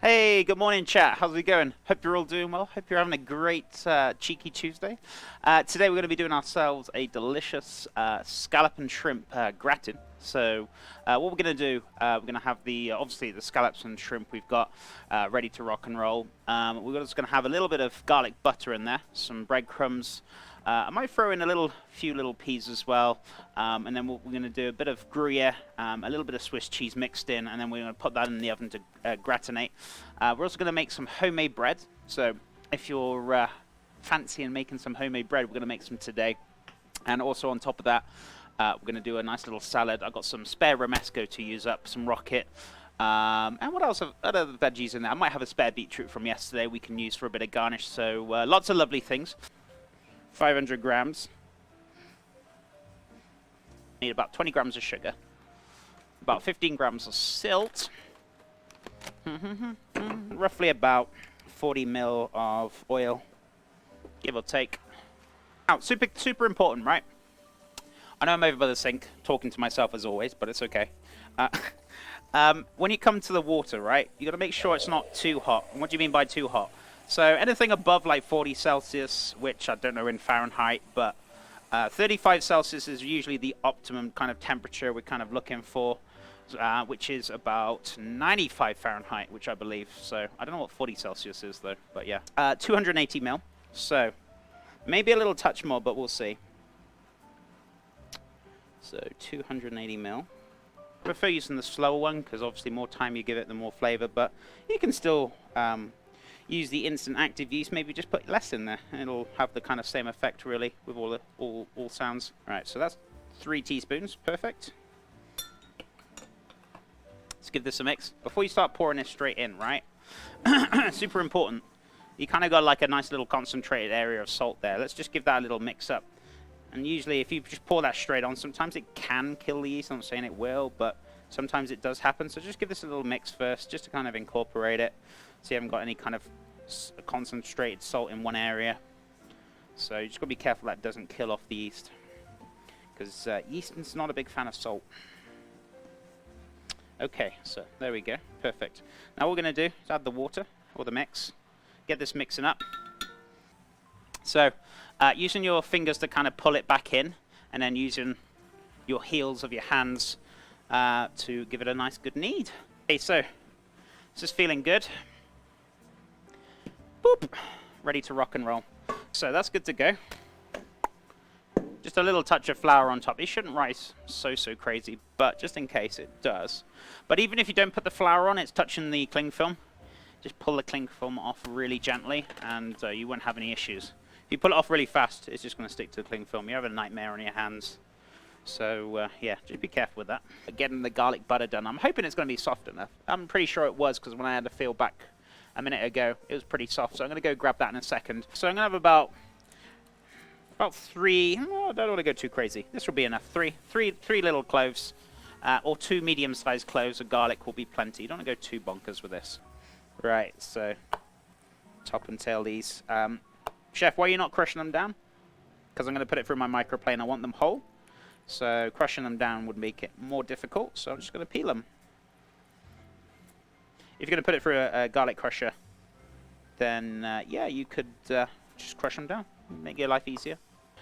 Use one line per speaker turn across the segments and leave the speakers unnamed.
Hey, good morning, chat. How's it going? Hope you're all doing well. Hope you're having a great cheeky Tuesday. Today we're going to be doing ourselves a delicious scallop and shrimp gratin. So what we're going to do, we're going to have the obviously the scallops and shrimp we've got ready to rock and roll. We're just going to have a little bit of garlic butter in there, some breadcrumbs. I might throw in a few little peas as well, and then we're going to do a bit of gruyere, a little bit of Swiss cheese mixed in, and then we're going to put that in the oven to gratinate. We're also going to make some homemade bread, so if you're fancying making some homemade bread, we're going to make some today. And also on top of that, we're going to do a nice little salad. I've got some spare romesco to use up, some rocket, and what else? Other veggies in there. I might have a spare beetroot from yesterday we can use for a bit of garnish, so lots of lovely things. 500 grams. Need about 20 grams of sugar. About 15 grams of salt. Roughly about 40 ml of oil, give or take. Now, super important, right? I know I'm over by the sink, talking to myself as always, but it's okay. When you come to the water, right, you got to make sure it's not too hot. And what do you mean by too hot? So anything above like 40 Celsius, which I don't know in Fahrenheit, but 35 Celsius is usually the optimum kind of temperature we're kind of looking for, which is about 95 Fahrenheit, which I believe. So I don't know what 40 Celsius is though, but yeah. 280 ml, so maybe a little touch more, but we'll see. So 280 ml. I prefer using the slower one because obviously more time you give it, the more flavor, but you can still use the instant active yeast, maybe just put less in there and it'll have the kind of same effect really with all sounds. Right, so that's 3 teaspoons, perfect. Let's give this a mix. Before you start pouring this straight in, right? Super important. You kind of got like a nice little concentrated area of salt there. Let's just give that a little mix up. And usually if you just pour that straight on, sometimes it can kill the yeast. I'm not saying it will, but sometimes it does happen. So just give this a little mix first, just to kind of incorporate it. So you haven't got any kind of concentrated salt in one area. So you just got to be careful that doesn't kill off the yeast, because yeast is not a big fan of salt. Okay, so there we go, perfect. Now what we're going to do is add the water, or the mix, get this mixing up. So using your fingers to kind of pull it back in, and then using your heels of your hands to give it a nice good knead. Okay, so this is feeling good. Boop, ready to rock and roll. So that's good to go. Just a little touch of flour on top. It shouldn't rise so crazy, but just in case it does. But even if you don't put the flour on, it's touching the cling film. Just pull the cling film off really gently, and you won't have any issues. If you pull it off really fast, it's just going to stick to the cling film. You have a nightmare on your hands. So yeah, just be careful with that. Getting the garlic butter done. I'm hoping it's going to be soft enough. I'm pretty sure it was, because when I had to feel back a minute ago, it was pretty soft. So I'm going to go grab that in a second. So I'm going to have about 3, oh, I don't want to go too crazy. This will be enough. Three little cloves, or 2 medium-sized cloves of garlic will be plenty. You don't want to go too bonkers with this. Right, so top and tail these. Chef, why are you not crushing them down? Because I'm going to put it through my microplane. I want them whole. So crushing them down would make it more difficult. So I'm just going to peel them. If you're going to put it through a garlic crusher, then yeah, you could just crush them down, make your life easier.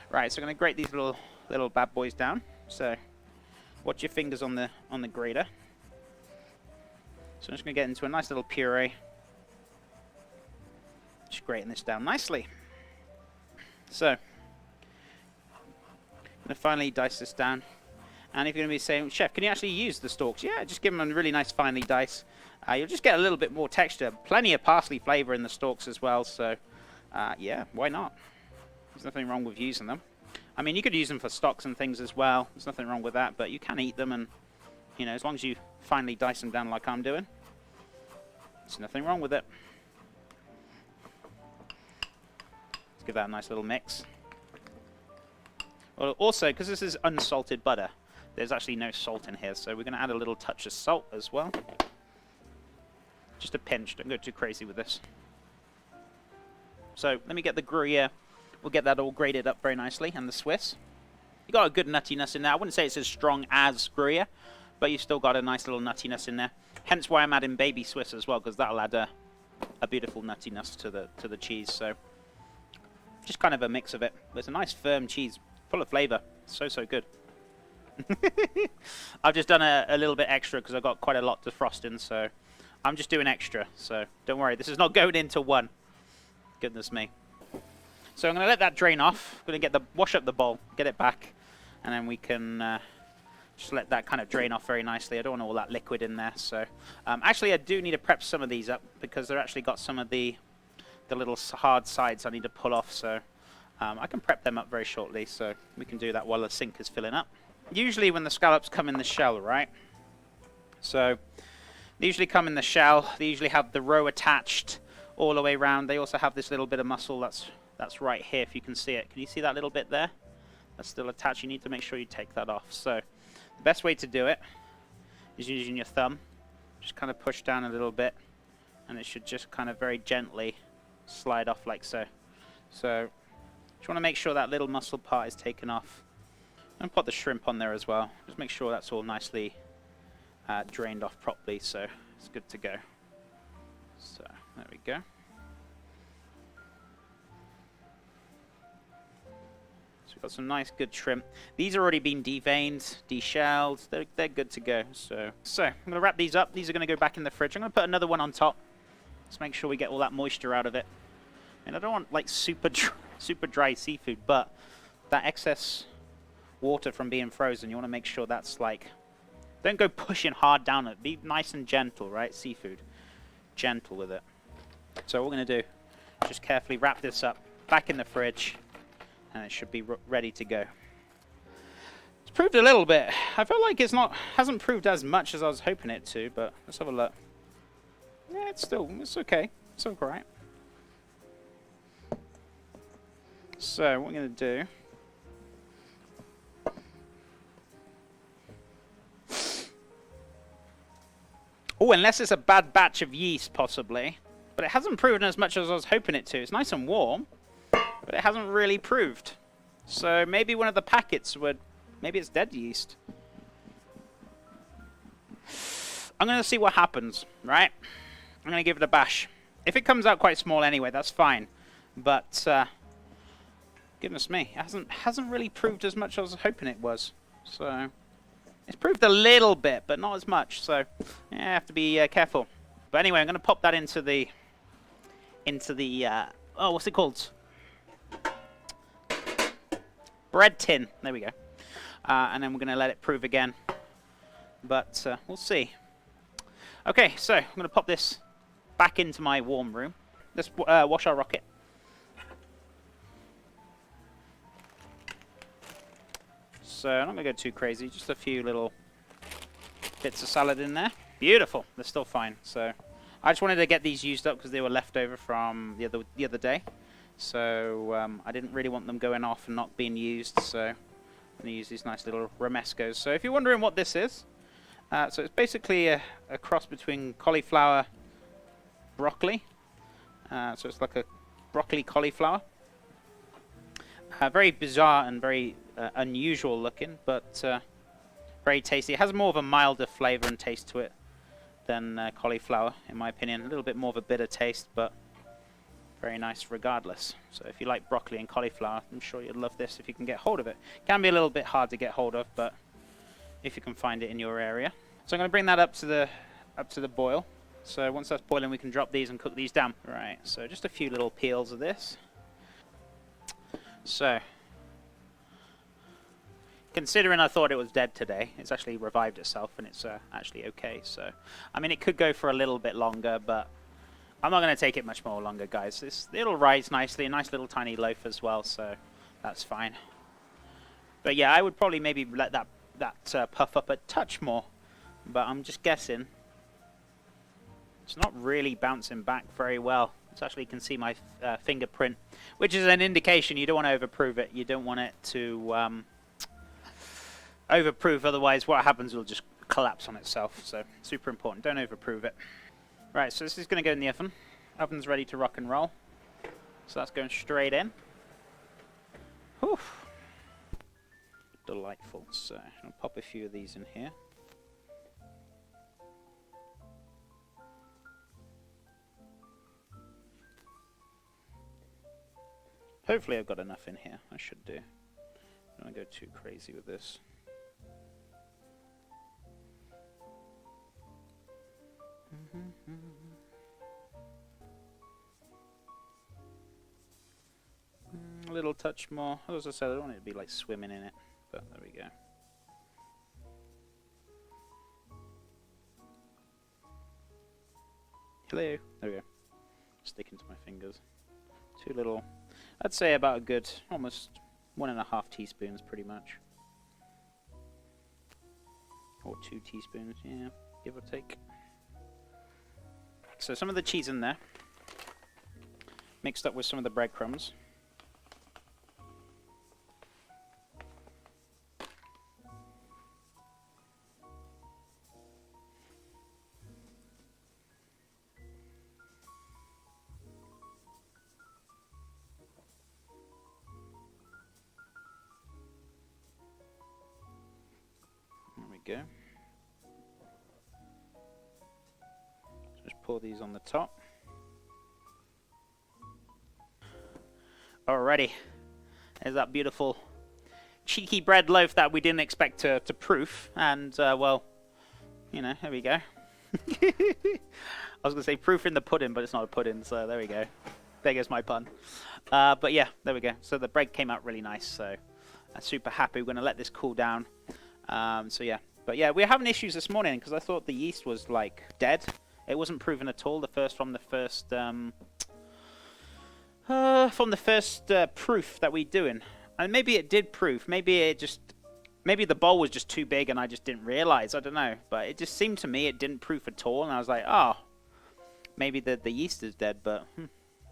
Right, so I'm going to grate these little bad boys down. So watch your fingers on the grater. So I'm just going to get into a nice little puree. Just grating this down nicely. So I'm going to finally dice this down. And if you're going to be saying, Chef, can you actually use the stalks? Yeah, just give them a really nice finely dice. You'll just get a little bit more texture. Plenty of parsley flavor in the stalks as well. So yeah, why not? There's nothing wrong with using them. I mean, you could use them for stocks and things as well. There's nothing wrong with that, but you can eat them, and you know, as long as you finely dice them down like I'm doing, there's nothing wrong with it. Let's give that a nice little mix. Well, also, because this is unsalted butter, there's actually no salt in here, so we're going to add a little touch of salt as well. Just a pinch, don't go too crazy with this. So let me get the gruyere. We'll get that all grated up very nicely, and the Swiss. You got a good nuttiness in there. I wouldn't say it's as strong as gruyere, but you've still got a nice little nuttiness in there. Hence why I'm adding baby Swiss as well, because that'll add a beautiful nuttiness to the cheese. So just kind of a mix of it. But it's a nice firm cheese, full of flavour. So good. I've just done a little bit extra because I've got quite a lot to frost in, so I'm just doing extra. So don't worry, this is not going into one. Goodness me. So I'm going to let that drain off. I'm going to wash up the bowl, get it back, and then we can just let that kind of drain off very nicely. I don't want all that liquid in there. So actually, I do need to prep some of these up because they're actually got some of the little hard sides I need to pull off. So I can prep them up very shortly. So we can do that while the sink is filling up. Usually when the scallops come in the shell, right? So they usually come in the shell. They usually have the roe attached all the way around. They also have this little bit of muscle that's right here, if you can see it. Can you see that little bit there? That's still attached. You need to make sure you take that off. So the best way to do it is using your thumb. Just kind of push down a little bit, and it should just kind of very gently slide off like so. So just want to make sure that little muscle part is taken off. And put the shrimp on there as well. Just make sure that's all nicely drained off properly, so it's good to go. So there we go. So we've got some nice good shrimp. These have already been deveined, deshelled. They're good to go. So I'm going to wrap these up. These are going to go back in the fridge. I'm going to put another one on top. Let's make sure we get all that moisture out of it. And I don't want like super dry seafood, but that excess water from being frozen, you want to make sure that's like, don't go pushing hard down it. Be nice and gentle, right? Seafood, gentle with it. So what we're going to do, just carefully wrap this up back in the fridge, and it should be ready to go. It's proved a little bit. I feel like hasn't proved as much as I was hoping it to, but let's have a look. Yeah, it's okay. It's all right. So what we're going to do, oh, unless it's a bad batch of yeast, possibly. But it hasn't proven as much as I was hoping it to. It's nice and warm, but it hasn't really proved. So maybe one of the packets maybe it's dead yeast. I'm going to see what happens, right? I'm going to give it a bash. If it comes out quite small anyway, that's fine. But, goodness me, it hasn't really proved as much as I was hoping it was. So it's proved a little bit, but not as much, so yeah, I have to be careful. But anyway, I'm going to pop that into the oh, what's it called? Bread tin. There we go. And then we're going to let it prove again. But we'll see. Okay, so I'm going to pop this back into my warm room. Let's wash our rocket. So I'm not going to go too crazy, just a few little bits of salad in there. Beautiful, they're still fine. So I just wanted to get these used up because they were left over from the other day. So I didn't really want them going off and not being used. So I'm going to use these nice little romescos. So if you're wondering what this is, so it's basically a cross between cauliflower, broccoli. So it's like a broccoli cauliflower. Very bizarre and very unusual looking, but very tasty. It has more of a milder flavour and taste to it than cauliflower, in my opinion. A little bit more of a bitter taste, but very nice regardless. So if you like broccoli and cauliflower, I'm sure you'd love this if you can get hold of it. It can be a little bit hard to get hold of, but if you can find it in your area. So I'm going to bring that up to the boil. So once that's boiling, we can drop these and cook these down. Right, so just a few little peels of this. So, considering I thought it was dead today, it's actually revived itself and it's actually okay. So, I mean, it could go for a little bit longer, but I'm not going to take it much more longer, guys. It'll rise nicely, a nice little tiny loaf as well, so that's fine. But yeah, I would probably maybe let that puff up a touch more, but I'm just guessing. It's not really bouncing back very well. So actually you can see my fingerprint, which is an indication you don't want to overprove it. You don't want it to overproof, otherwise what happens will just collapse on itself. So super important, don't overprove it. Right, so this is going to go in the oven. Oven's ready to rock and roll. So that's going straight in. Whew. Delightful. So I'll pop a few of these in here. Hopefully I've got enough in here. I should do. Don't want to go too crazy with this. A little touch more. As I said, I don't want it to be like swimming in it, but there we go. Hello. There we go. Sticking to my fingers. Too little. I'd say about a good, almost 1.5 teaspoons, pretty much. Or 2 teaspoons, yeah, give or take. So some of the cheese in there, mixed up with some of the breadcrumbs. There we go. Just pour these on the top. Alrighty, there's that beautiful cheeky bread loaf that we didn't expect to proof, and well, you know, there we go. I was gonna say proof in the pudding, but it's not a pudding, so there we go. There goes my pun. But yeah, there we go. So the bread came out really nice, so I'm super happy. We're gonna let this cool down. So yeah, but yeah, we're having issues this morning because I thought the yeast was like dead. It wasn't proven at all. From the first proof that we're doing, and maybe it did proof. Maybe the bowl was just too big and I just didn't realize. I don't know, but it just seemed to me it didn't proof at all, and I was like, oh, maybe the yeast is dead, but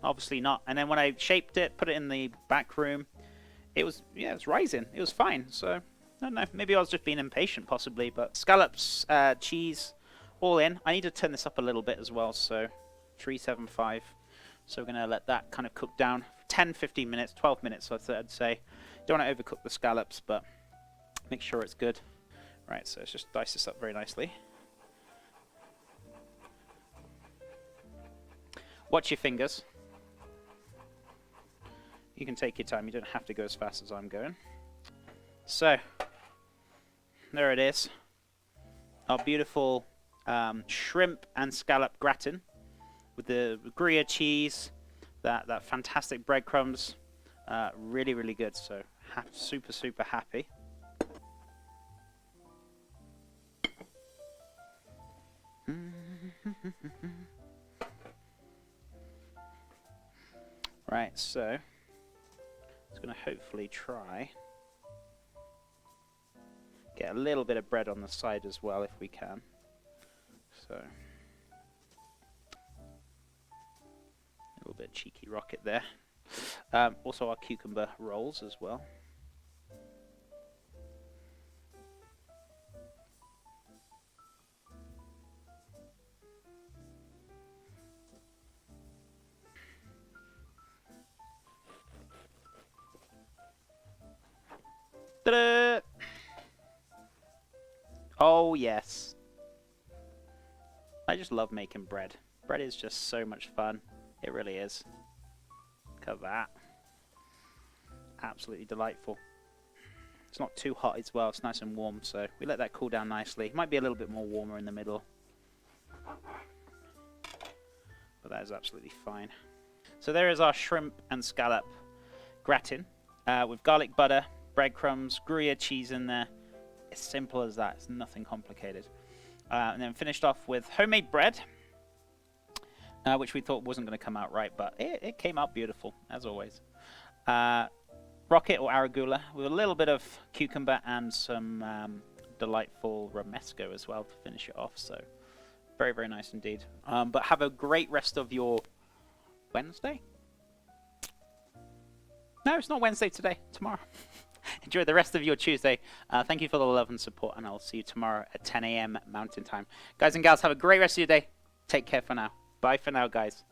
obviously not. And then when I shaped it, put it in the back room, it was rising. It was fine. So I don't know. Maybe I was just being impatient, possibly. But scallops, cheese, all in. I need to turn this up a little bit as well. So 375. So we're going to let that kind of cook down 10, 15 minutes, 12 minutes, I'd say. Don't want to overcook the scallops, but make sure it's good. Right, so let's just dice this up very nicely. Watch your fingers. You can take your time. You don't have to go as fast as I'm going. So, there it is. Our beautiful shrimp and scallop gratin with the gruyere cheese, that fantastic breadcrumbs. Really, really good. So, super, super happy. Right, so it's going to hopefully try get a little bit of bread on the side as well if we can. So a little bit of cheeky rocket there. Also our cucumber rolls as well. Ta-da! Oh yes. I just love making bread. Bread is just so much fun. It really is. Look at that. Absolutely delightful. It's not too hot as well. It's nice and warm, so we let that cool down nicely. It might be a little bit more warmer in the middle, but that is absolutely fine. So there is our shrimp and scallop gratin with garlic butter, breadcrumbs, Gruyere cheese in there. It's simple as that. It's nothing complicated. And then finished off with homemade bread, which we thought wasn't going to come out right, but it came out beautiful, as always. Rocket or arugula with a little bit of cucumber and some delightful romesco as well to finish it off. So very, very nice indeed. But have a great rest of your Wednesday. No, it's not Wednesday today. Tomorrow. Enjoy the rest of your Tuesday. Thank you for the love and support, and I'll see you tomorrow at 10 a.m. Mountain Time. Guys and gals, have a great rest of your day. Take care for now. Bye for now, guys.